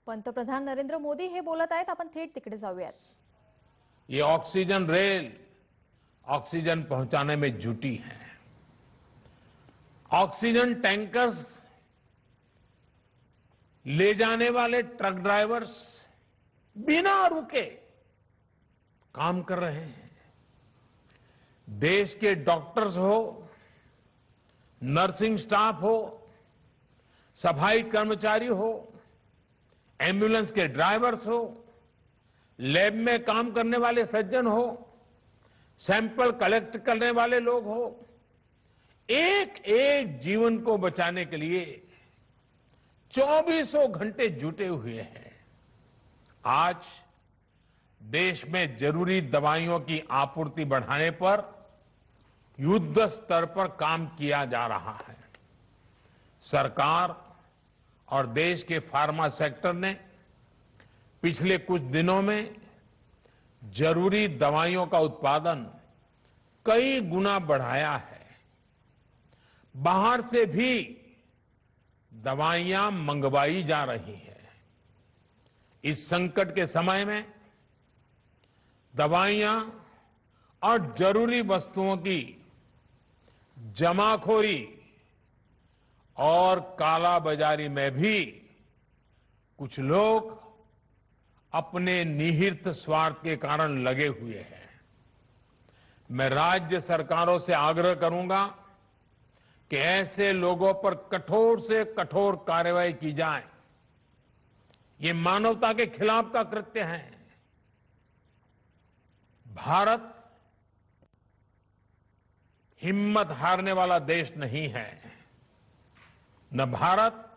पंतप्रधान नरेंद्र मोदी हे बोलत आहेत. आपण थेट तिकडे जाऊयात. ये ऑक्सीजन रेल ऑक्सीजन पहुंचाने में जुटी है। ऑक्सीजन टैंकर्स ले जाने वाले ट्रक ड्राइवर्स बिना रुके काम कर रहे हैं। देश के डॉक्टर्स हो, नर्सिंग स्टाफ हो, सफाई कर्मचारी हो, एम्बुलेंस के ड्राइवर्स हो, लैब में काम करने वाले सज्जन हो, सैंपल कलेक्ट करने वाले लोग हो, एक एक जीवन को बचाने के लिए 24 घंटे जुटे हुए हैं। आज देश में जरूरी दवाइयों की आपूर्ति बढ़ाने पर युद्ध स्तर पर काम किया जा रहा है। सरकार और देश के फार्मा सेक्टर ने पिछले कुछ दिनों में जरूरी दवाइयों का उत्पादन कई गुना बढ़ाया है। बाहर से भी दवाइयां मंगवाई जा रही हैं। इस संकट के समय में दवाइयां और जरूरी वस्तुओं की जमाखोरी और कालाबाजारी में भी कुछ लोग अपने निहित स्वार्थ के कारण लगे हुए हैं। मैं राज्य सरकारों से आग्रह करूंगा कि ऐसे लोगों पर कठोर से कठोर कार्रवाई की जाए। ये मानवता के खिलाफ का कृत्य है। भारत हिम्मत हारने वाला देश नहीं है। न भारत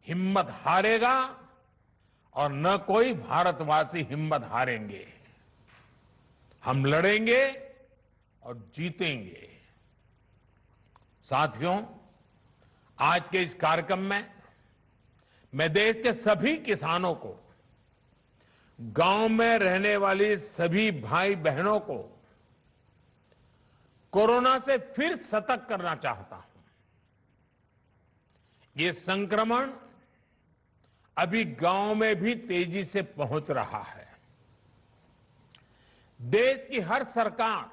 हिम्मत हारेगा और न कोई भारतवासी हिम्मत हारेंगे। हम लड़ेंगे और जीतेंगे। साथियों, आज के इस कार्यक्रम में मैं देश के सभी किसानों को, गांव में रहने वाली सभी भाई बहनों को कोरोना से फिर सतर्क करना चाहता हूं। ये संक्रमण अभी गांव में भी तेजी से पहुंच रहा है। देश की हर सरकार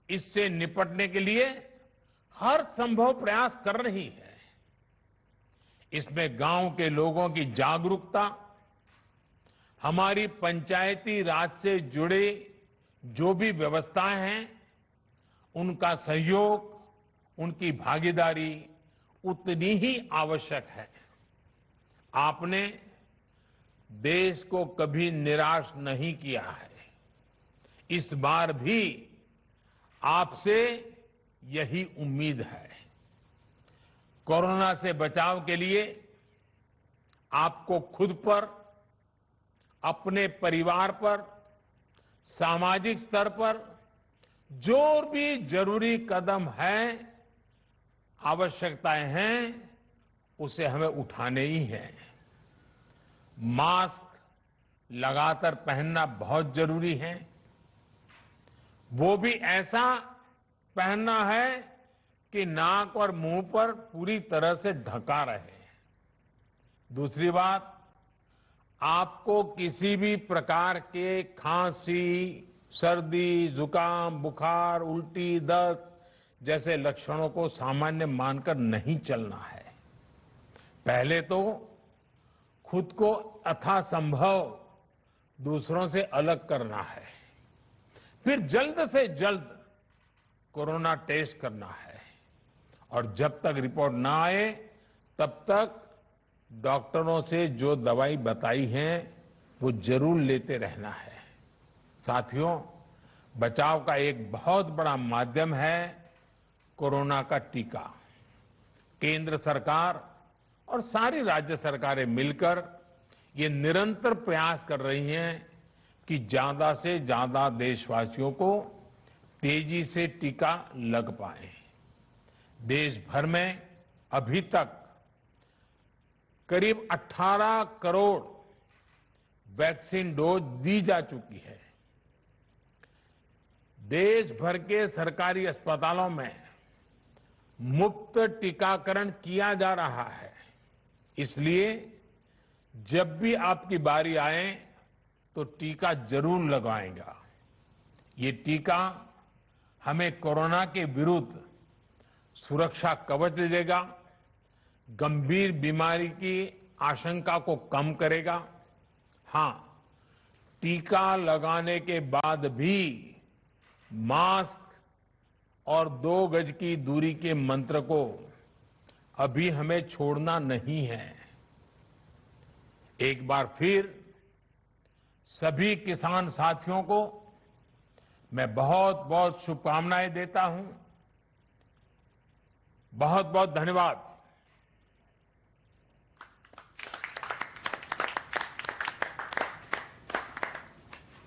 इससे निपटने के लिए हर संभव प्रयास कर रही है। इसमें गांव के लोगों की जागरूकता, हमारी पंचायती राज से जुड़े जो भी व्यवस्थाएं हैं, उनका सहयोग, उनकी भागीदारी उतनी ही आवश्यक है। आपने देश को कभी निराश नहीं किया है। इस बार भी आपसे यही उम्मीद है। कोरोना से बचाव के लिए आपको खुद पर, अपने परिवार पर, सामाजिक स्तर पर जो भी जरूरी कदम है, आवश्यकताएं हैं, उसे हमें उठाने ही है। मास्क लगातार पहनना बहुत जरूरी है। वो भी ऐसा पहनना है कि नाक और मुंह पर पूरी तरह से ढका रहे। दूसरी बात, आपको किसी भी प्रकार के खांसी, सर्दी, जुकाम, बुखार, उल्टी, दस्त जैसे लक्षणों को सामान्य मानकर नहीं चलना है। पहले तो खुद को यथासंभव दूसरों से अलग करना है। फिर जल्द से जल्द कोरोना टेस्ट करना है और जब तक रिपोर्ट ना आए तब तक डॉक्टरों से जो दवाई बताई है वो जरूर लेते रहना है। साथियों, बचाव का एक बहुत बड़ा माध्यम है कोरोना का टीका। केंद्र सरकार और सारी राज्य सरकारें मिलकर ये निरंतर प्रयास कर रही हैं कि ज्यादा से ज्यादा देशवासियों को तेजी से टीका लग पाए। देश भर में अभी तक करीब 18 करोड़ वैक्सीन डोज दी जा चुकी है। देश भर के सरकारी अस्पतालों में मुफ्त टीकाकरण किया जा रहा है। इसलिए जब भी आपकी बारी आए तो टीका जरूर लगवाएगा। ये टीका हमें कोरोना के विरुद्ध सुरक्षा कवच देगा, गंभीर बीमारी की आशंका को कम करेगा। हां, टीका लगाने के बाद भी मास्क और 2 गज की दूरी के मंत्र को अभी हमें छोड़ना नहीं है। एक बार फिर सभी किसान साथियों को मैं बहुत बहुत शुभकामनाएं देता हूं। बहुत बहुत धन्यवाद।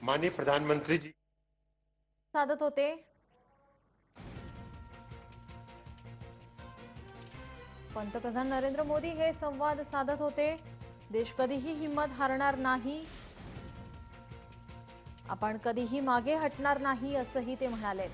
माननीय प्रधानमंत्री जी साधत होते पंतप्रधान नरेंद्र मोदी हे संवाद साधत होते। देश कधीही हिंमत हारणार नाही, आपण कधीही मागे हटणार नाही असंही ते म्हणाले।